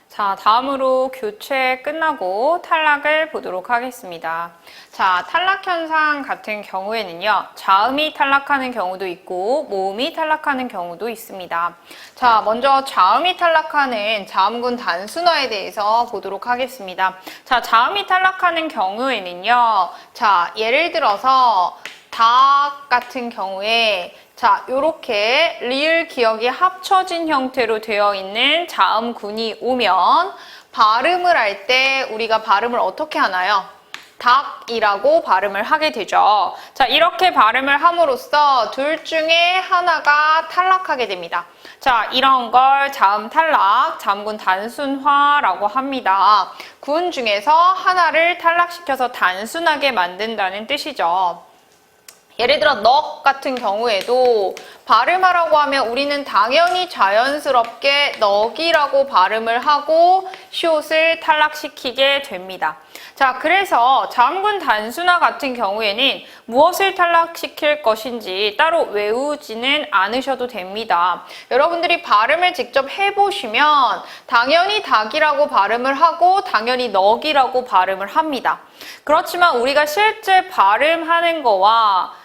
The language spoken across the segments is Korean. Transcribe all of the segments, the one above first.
자, 다음으로 교체 끝나고 탈락을 보도록 하겠습니다. 자, 탈락 현상 같은 경우에는요, 자음이 탈락하는 경우도 있고 모음이 탈락하는 경우도 있습니다. 자, 먼저 자음이 탈락하는 자음군 단순화에 대해서 보도록 하겠습니다. 자, 자음이 탈락하는 경우에는요, 자, 예를 들어서 닭 같은 경우에 자, 요렇게 리을 기억이 합쳐진 형태로 되어 있는 자음군이 오면 발음을 할 때 우리가 발음을 어떻게 하나요? 닭이라고 발음을 하게 되죠. 자, 이렇게 발음을 함으로써 둘 중에 하나가 탈락하게 됩니다. 자, 이런 걸 자음 탈락, 자음군 단순화라고 합니다. 군 중에서 하나를 탈락시켜서 단순하게 만든다는 뜻이죠. 예를 들어 넉 같은 경우에도 발음하라고 하면 우리는 당연히 자연스럽게 넉이라고 발음을 하고 숏을 탈락시키게 됩니다. 자, 그래서 자음군 단순화 같은 경우에는 무엇을 탈락시킬 것인지 따로 외우지는 않으셔도 됩니다. 여러분들이 발음을 직접 해보시면 당연히 닭이라고 발음을 하고 당연히 넉이라고 발음을 합니다. 그렇지만 우리가 실제 발음하는 거와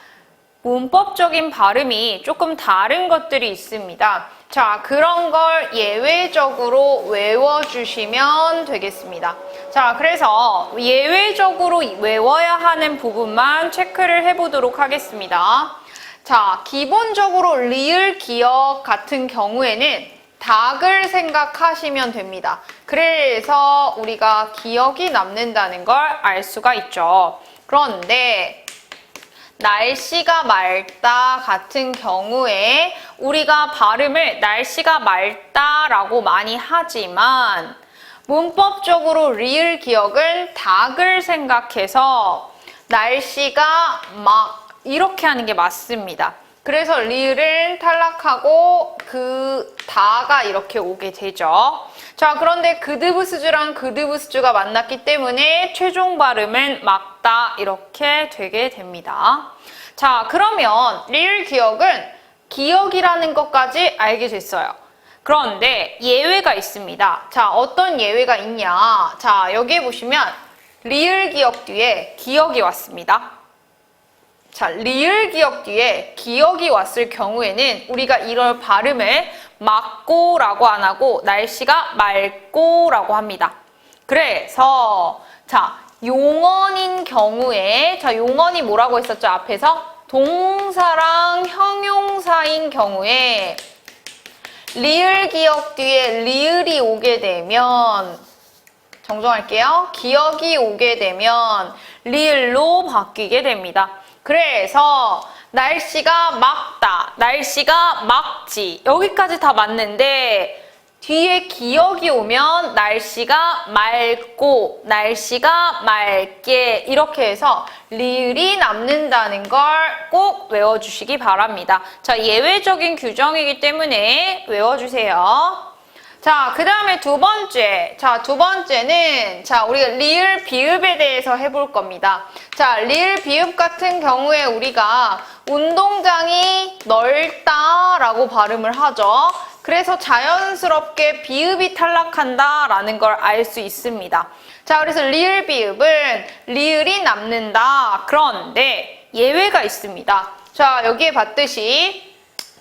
문법적인 발음이 조금 다른 것들이 있습니다. 자, 그런 걸 예외적으로 외워주시면 되겠습니다. 자, 그래서 예외적으로 외워야 하는 부분만 체크를 해보도록 하겠습니다. 자, 기본적으로 리을 기억 같은 경우에는 닭을 생각하시면 됩니다. 그래서 우리가 기억이 남는다는 걸 알 수가 있죠. 그런데 날씨가 맑다 같은 경우에 우리가 발음을 날씨가 맑다라고 많이 하지만 문법적으로 리을 기억은 닭을 생각해서 날씨가 막 이렇게 하는 게 맞습니다. 그래서 리을은 탈락하고 그 다가 이렇게 오게 되죠. 자, 그런데 그드브스주랑 그드브스주가 만났기 때문에 최종 발음은 막다 이렇게 되게 됩니다. 자, 그러면 리을 기억은 기억이라는 것까지 알게 됐어요. 그런데 예외가 있습니다. 자, 어떤 예외가 있냐? 자, 여기에 보시면 리을 기억 뒤에 기억이 왔습니다. 자, 리을 기억 뒤에 기억이 왔을 경우에는 우리가 이럴 발음을 맑고라고 안 하고 날씨가 맑고라고 합니다. 그래서 자, 용언인 경우에 자, 용언이 뭐라고 했었죠? 앞에서 동사랑 형용사인 경우에 리을 기억 뒤에 리을이 오게 되면 정정할게요. 기억이 오게 되면 리을로 바뀌게 됩니다. 그래서 날씨가 맑다, 날씨가 맑지 여기까지 다 맞는데 뒤에 기억이 오면 날씨가 맑고 날씨가 맑게 이렇게 해서 리을이 남는다는 걸 꼭 외워주시기 바랍니다. 자, 예외적인 규정이기 때문에 외워주세요. 자, 그 다음에 두 번째. 자, 두 번째는, 자, 우리가 리을 비읍에 대해서 해볼 겁니다. 자, 리을 비읍 같은 경우에 우리가 운동장이 넓다라고 발음을 하죠. 그래서 자연스럽게 비읍이 탈락한다라는 걸 알 수 있습니다. 자, 그래서 리을 비읍은 리을이 남는다. 그런데 예외가 있습니다. 자, 여기에 봤듯이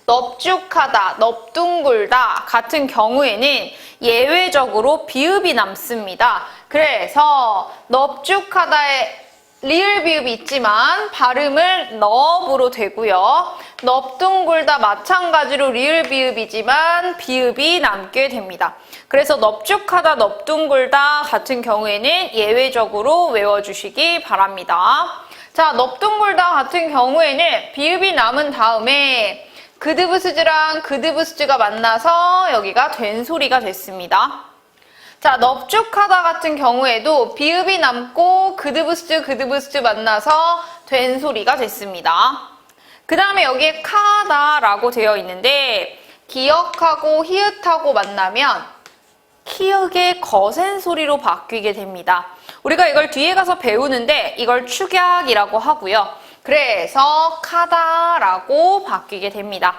넙죽하다, 넙둥굴다 같은 경우에는 예외적으로 비읍이 남습니다. 그래서 넙죽하다에 리을 비읍이 있지만 발음은 넙으로 되고요. 넙둥굴다 마찬가지로 리을 비읍이지만 비읍이 남게 됩니다. 그래서 넙죽하다, 넙둥굴다 같은 경우에는 예외적으로 외워주시기 바랍니다. 자, 넙둥굴다 같은 경우에는 비읍이 남은 다음에 그드브스주랑 그드브스주가 만나서 여기가 된소리가 됐습니다. 자, 넙죽하다 같은 경우에도 비읍이 남고 그드브스주 만나서 된소리가 됐습니다. 그 다음에 여기에 카다라고 되어 있는데 기역하고 히읗하고 만나면 키읔의 거센 소리로 바뀌게 됩니다. 우리가 이걸 뒤에 가서 배우는데 이걸 축약이라고 하고요. 그래서 카다라고 바뀌게 됩니다.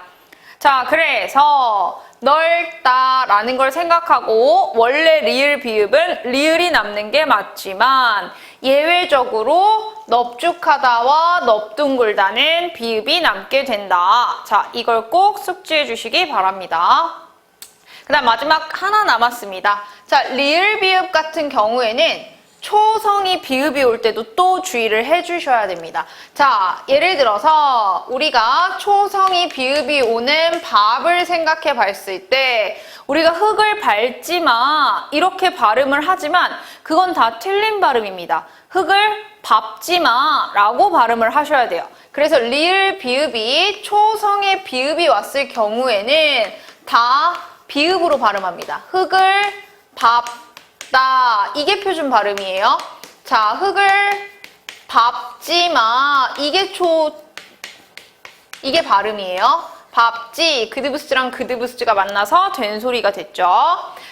자, 그래서 넓다라는 걸 생각하고 원래 리을 비읍은 리을이 남는 게 맞지만 예외적으로 넙죽하다와 넙둥글다는 비읍이 남게 된다. 자, 이걸 꼭 숙지해 주시기 바랍니다. 그 다음 마지막 하나 남았습니다. 자, 리을 비읍 같은 경우에는 초성이 비읍이 올 때도 또 주의를 해주셔야 됩니다. 자, 예를 들어서 우리가 초성이 비읍이 오는 밥을 생각해 봤을 때 우리가 흙을 밟지 마 이렇게 발음을 하지만 그건 다 틀린 발음입니다. 흙을 밟지 마 라고 발음을 하셔야 돼요. 그래서 리을 비읍이 초성의 비읍이 왔을 경우에는 다 비읍으로 발음합니다. 흙을 밟다 이게 표준 발음이에요. 자, 흙을 밟지 마 이게 발음이에요. 밟지 그드부스랑 그드부스가 만나서 된 소리가 됐죠.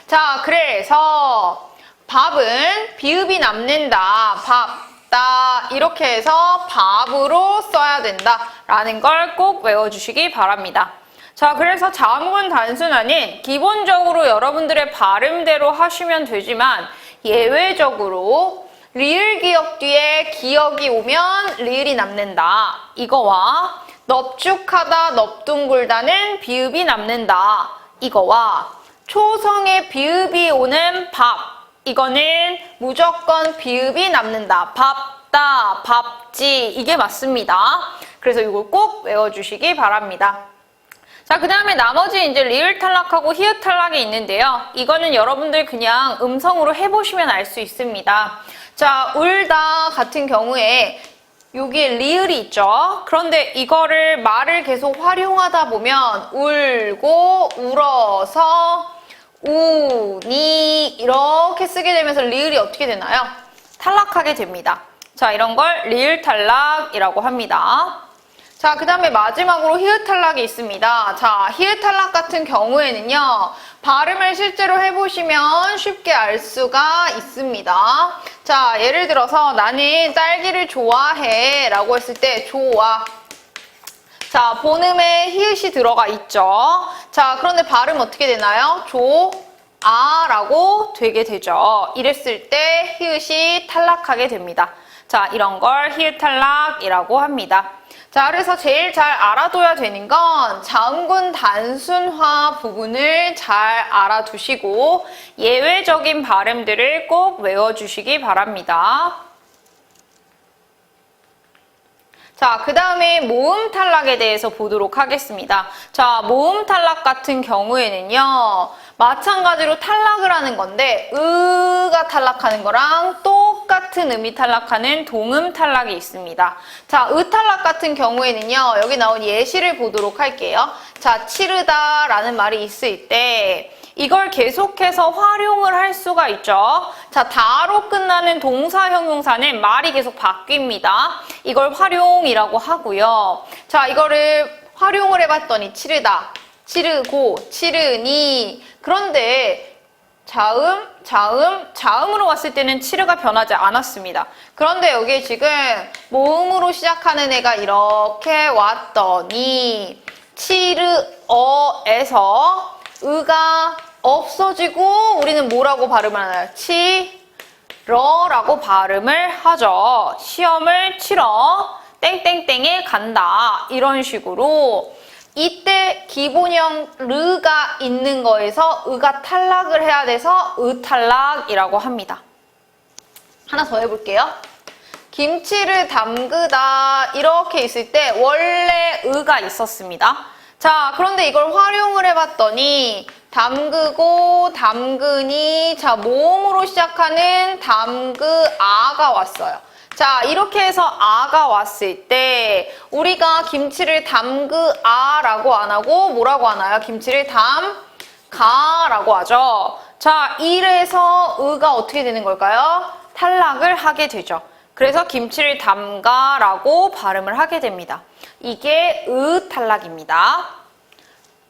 자, 그래서 밥은 비읍이 남는다. 밟다 이렇게 해서 밥으로 써야 된다라는 걸 꼭 외워주시기 바랍니다. 자, 그래서 자음군 단순화는 기본적으로 여러분들의 발음대로 하시면 되지만 예외적으로 리을 기역 뒤에 기역이 오면 리을이 남는다. 이거와 넙죽하다, 넙둥글다는 비읍이 남는다. 이거와 초성의 비읍이 오는 밥. 이거는 무조건 비읍이 남는다. 밟다, 밟지. 이게 맞습니다. 그래서 이걸 꼭 외워주시기 바랍니다. 자, 그 다음에 나머지 이제 리을 탈락하고 히읗 탈락이 있는데요. 이거는 여러분들 그냥 음성으로 해보시면 알 수 있습니다. 자, 울다 같은 경우에 여기에 리을이 있죠. 그런데 이거를 말을 계속 활용하다 보면 울고 울어서 우니 이렇게 쓰게 되면서 리을이 어떻게 되나요? 탈락하게 됩니다. 자, 이런 걸 리을 탈락이라고 합니다. 자, 그 다음에 마지막으로 히읗 탈락이 있습니다. 자, 히읗 탈락 같은 경우에는요, 발음을 실제로 해보시면 쉽게 알 수가 있습니다. 자, 예를 들어서 나는 딸기를 좋아해 라고 했을 때 좋아. 자, 본음에 히읗이 들어가 있죠. 자, 그런데 발음 어떻게 되나요? 라고 되게 되죠. 이랬을 때 히읗이 탈락하게 됩니다. 자, 이런 걸 히읗 탈락이라고 합니다. 자, 그래서 제일 잘 알아둬야 되는 건 자음군 단순화 부분을 잘 알아두시고 예외적인 발음들을 꼭 외워주시기 바랍니다. 자, 그 다음에 모음 탈락에 대해서 보도록 하겠습니다. 자, 모음 탈락 같은 경우에는요, 마찬가지로 탈락을 하는 건데 으가 탈락하는 거랑 똑같은 음이 탈락하는 동음 탈락이 있습니다. 자, 으 탈락 같은 경우에는요, 여기 나온 예시를 보도록 할게요. 자, 치르다 라는 말이 있을 때 이걸 계속해서 활용을 할 수가 있죠. 자, 다로 끝나는 동사 형용사는 말이 계속 바뀝니다. 이걸 활용이라고 하고요. 자, 이거를 활용을 해봤더니 치르다, 치르고, 치르니. 그런데 자음으로 왔을 때는 치르가 변하지 않았습니다. 그런데 여기에 지금 모음으로 시작하는 애가 이렇게 왔더니 치르어에서 으가 없어지고 우리는 뭐라고 발음을 하나요? 치러라고 발음을 하죠. 시험을 치러 땡땡땡에 간다. 이런 식으로 이때 기본형 르가 있는 거에서 으가 탈락을 해야 돼서 으탈락이라고 합니다. 하나 더 해볼게요. 김치를 담그다 이렇게 있을 때 원래 으가 있었습니다. 자, 그런데 이걸 활용을 해봤더니 담그고 담그니 자 모음으로 시작하는 담그아가 왔어요. 자, 이렇게 해서 아가 왔을 때 우리가 김치를 담그아라고 안 하고 뭐라고 하나요? 김치를 담가라고 하죠. 자, 이래서 으가 어떻게 되는 걸까요? 탈락을 하게 되죠. 그래서 김치를 담가라고 발음을 하게 됩니다. 이게 으 탈락입니다.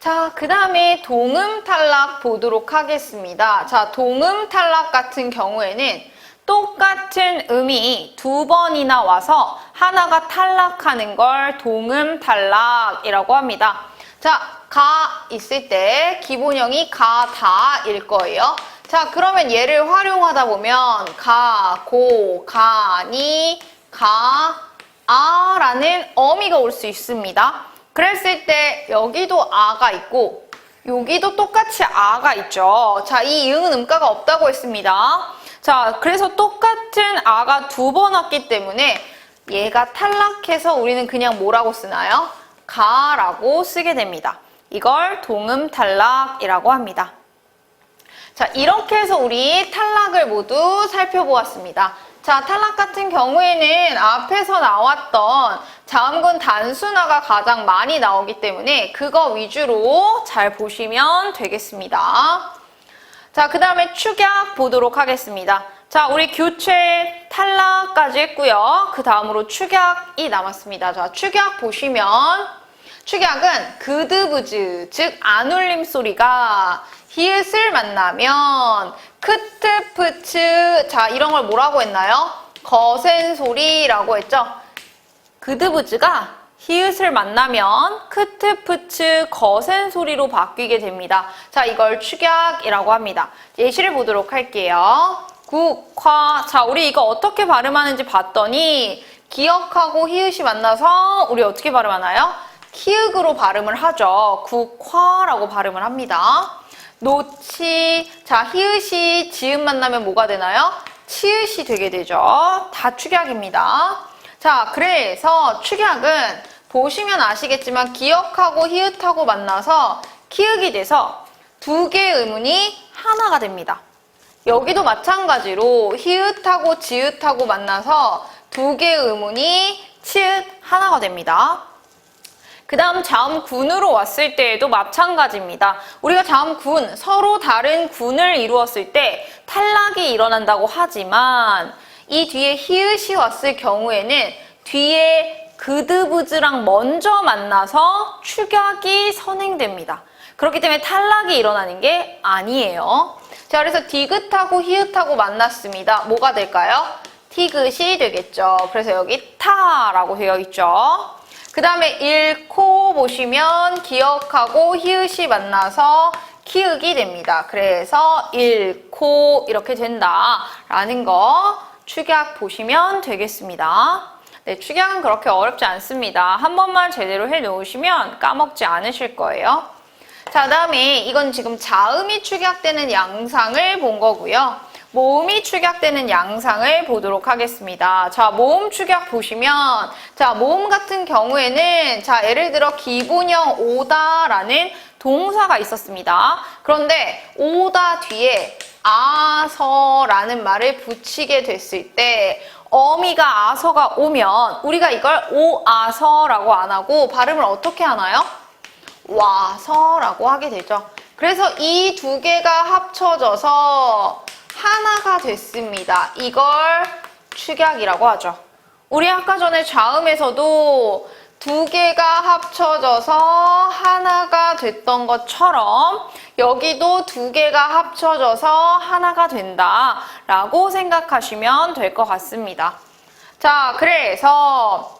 자, 그 다음에 동음 탈락 보도록 하겠습니다. 자, 동음 탈락 같은 경우에는 똑같은 음이 두 번이나 와서 하나가 탈락하는 걸 동음 탈락이라고 합니다. 자, 가 있을 때 기본형이 가다일 거예요. 자, 그러면 얘를 활용하다 보면 가, 고, 가니, 가, 아라는 어미가 올 수 있습니다. 그랬을 때 여기도 아가 있고 여기도 똑같이 아가 있죠. 자, 이 이응은 음가가 없다고 했습니다. 자, 그래서 똑같은 아가 두 번 왔기 때문에 얘가 탈락해서 우리는 그냥 뭐라고 쓰나요? 가라고 쓰게 됩니다. 이걸 동음 탈락이라고 합니다. 자, 이렇게 해서 우리 탈락을 모두 살펴보았습니다. 자, 탈락 같은 경우에는 앞에서 나왔던 자음군 단순화가 가장 많이 나오기 때문에 그거 위주로 잘 보시면 되겠습니다. 자, 그 다음에 축약 보도록 하겠습니다. 자, 우리 교체 탈락까지 했고요. 그 다음으로 축약이 남았습니다. 자, 축약 보시면 축약은 그드부즈, 즉 안울림 소리가 히읗을 만나면 크트프츠, 자, 이런 걸 뭐라고 했나요? 거센 소리라고 했죠. 그드부즈가 히읗을 만나면 크트프츠, 거센 소리로 바뀌게 됩니다. 자, 이걸 축약이라고 합니다. 예시를 보도록 할게요. 국화. 자, 우리 이거 어떻게 발음하는지 봤더니 기억하고 히읗이 만나서 우리 어떻게 발음하나요? 키읔으로 발음을 하죠. 국화라고 발음을 합니다. 노치. 자, 히읗이 지음 만나면 뭐가 되나요? 치읓이 되게 되죠. 다 축약입니다. 자, 그래서 축약은 보시면 아시겠지만 기억하고 히읗하고 만나서 키읔이 돼서 두 개의 음운이 하나가 됩니다. 여기도 마찬가지로 히읗하고 지읒하고 만나서 두 개의 음운이 치읓 하나가 됩니다. 그 다음 자음군으로 왔을 때에도 마찬가지입니다. 우리가 자음군, 서로 다른 군을 이루었을 때 탈락이 일어난다고 하지만 이 뒤에 히읗이 왔을 경우에는 뒤에 그드부즈랑 먼저 만나서 축약이 선행됩니다. 그렇기 때문에 탈락이 일어나는 게 아니에요. 자, 그래서 디귿하고 히읗하고 만났습니다. 뭐가 될까요? 티귿이 되겠죠. 그래서 여기 타라고 되어 있죠. 그 다음에 읽고 보시면 기억하고 히읗이 만나서 키읔이 됩니다. 그래서 읽고 이렇게 된다라는 거 축약 보시면 되겠습니다. 네, 축약은 그렇게 어렵지 않습니다. 한 번만 제대로 해놓으시면 까먹지 않으실 거예요. 자, 그 다음에 이건 지금 자음이 축약되는 양상을 본 거고요. 모음이 축약되는 양상을 보도록 하겠습니다. 자, 모음 축약 보시면, 자, 모음 같은 경우에는, 자, 예를 들어 기본형 오다라는 동사가 있었습니다. 그런데 오다 뒤에 아서라는 말을 붙이게 됐을 때 어미가 아서가 오면 우리가 이걸 오아서라고 안 하고 발음을 어떻게 하나요? 와서라고 하게 되죠. 그래서 이 두 개가 합쳐져서 하나가 됐습니다. 이걸 축약이라고 하죠. 우리 아까 전에 자음에서도 두 개가 합쳐져서 하나가 됐던 것처럼 여기도 두 개가 합쳐져서 하나가 된다라고 생각하시면 될 것 같습니다. 자, 그래서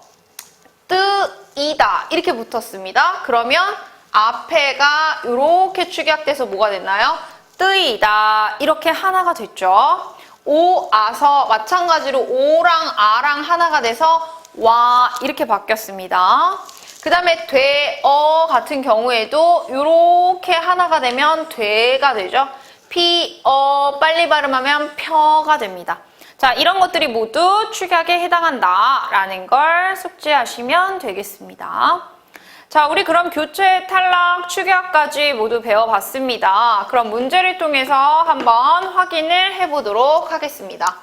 뜨이다 이렇게 붙었습니다. 그러면 앞에가 이렇게 축약돼서 뭐가 됐나요? 뜨이다 이렇게 하나가 됐죠. 오, 아서 마찬가지로 오랑 아랑 하나가 돼서 와 이렇게 바뀌었습니다. 그 다음에 돼, 어 같은 경우에도 이렇게 하나가 되면 돼가 되죠. 피, 어 빨리 발음하면 펴가 됩니다. 자, 이런 것들이 모두 축약에 해당한다라는 걸 숙지하시면 되겠습니다. 자, 우리 그럼 교체, 탈락, 축약까지 모두 배워봤습니다. 그럼 문제를 통해서 한번 확인을 해보도록 하겠습니다.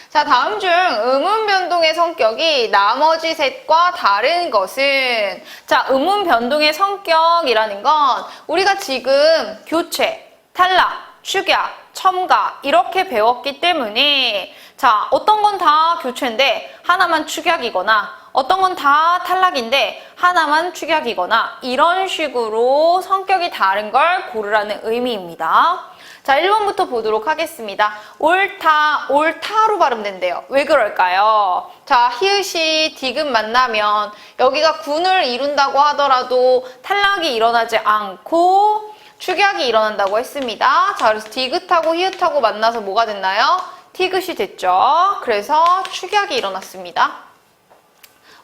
자, 다음 중 음운 변동의 성격이 나머지 셋과 다른 것은, 자, 음운 변동의 성격이라는 건 우리가 지금 교체, 탈락, 축약, 첨가 이렇게 배웠기 때문에, 자, 어떤 건 다 교체인데 하나만 축약이거나 어떤 건 다 탈락인데 하나만 축약이거나 이런 식으로 성격이 다른 걸 고르라는 의미입니다. 자, 1번부터 보도록 하겠습니다. 옳다, 옳다로 발음된대요. 왜 그럴까요? 자, 히읗이 디귿 만나면 여기가 군을 이룬다고 하더라도 탈락이 일어나지 않고 축약이 일어난다고 했습니다. 자, 그래서 디귿하고 히읗하고 만나서 뭐가 됐나요? 티귿이 됐죠. 그래서 축약이 일어났습니다.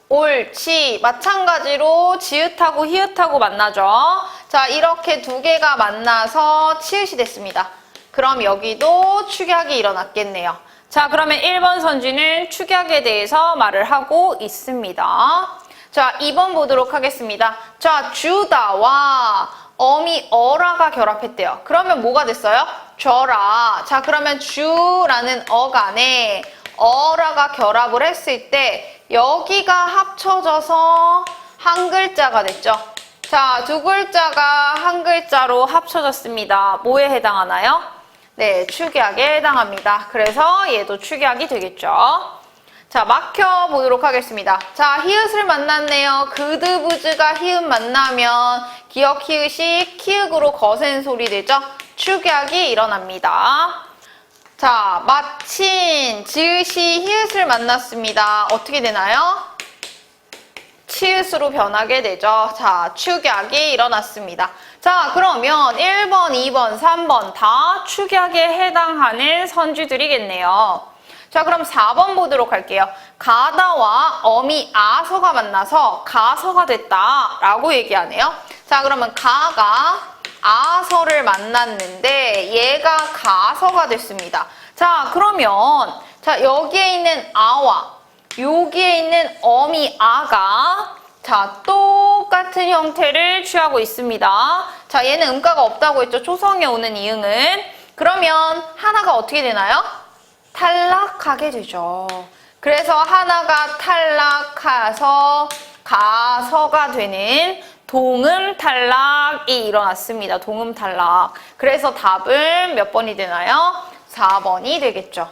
옳지. 마찬가지로 지읒하고 히읗하고 만나죠. 자, 이렇게 두 개가 만나서 치읓이 됐습니다. 그럼 여기도 축약이 일어났겠네요. 자, 그러면 1번 선지는 축약에 대해서 말을 하고 있습니다. 자, 2번 보도록 하겠습니다. 자, 주다와 어미 어라가 결합했대요. 그러면 뭐가 됐어요? 줘라. 자, 그러면 주라는 어간에 어라가 결합을 했을 때 여기가 합쳐져서 한 글자가 됐죠. 자, 두 글자가 한 글자로 합쳐졌습니다. 뭐에 해당하나요? 네, 축약에 해당합니다. 그래서 얘도 축약이 되겠죠. 자, 막혀보도록 하겠습니다. 자, 히읗을 만났네요. 그드부즈가 히읗 만나면 기역 히읗이 키읔으로 거센 소리 되죠? 축약이 일어납니다. 자, 마친 지읒이 히읗을 만났습니다. 어떻게 되나요? 치읓으로 변하게 되죠. 자, 축약이 일어났습니다. 자, 그러면 1번, 2번, 3번 다 축약에 해당하는 선지들이겠네요. 자, 그럼 4번 보도록 할게요. 가다와 어미 아서가 만나서 가서가 됐다라고 얘기하네요. 자, 그러면 가가 아서를 만났는데 얘가 가서가 됐습니다. 자, 그러면 자, 여기에 있는 아와 여기에 있는 어미 아가 자, 똑같은 형태를 취하고 있습니다. 자, 얘는 음가가 없다고 했죠. 초성에 오는 이응은. 그러면 하나가 어떻게 되나요? 탈락하게 되죠. 그래서 하나가 탈락해서 가서가 되는 동음 탈락이 일어났습니다. 동음 탈락. 그래서 답은 몇 번이 되나요? 4번이 되겠죠.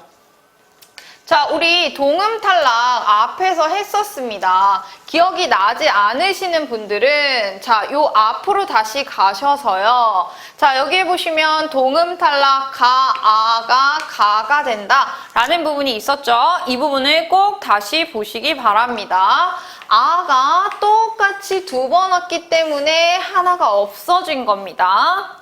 자, 우리 동음 탈락 앞에서 했었습니다. 기억이 나지 않으시는 분들은 자, 요 앞으로 다시 가셔서요. 자, 여기 보시면 동음 탈락 아가 가가 된다 라는 부분이 있었죠. 이 부분을 꼭 다시 보시기 바랍니다. 아가 똑같이 두 번 왔기 때문에 하나가 없어진 겁니다.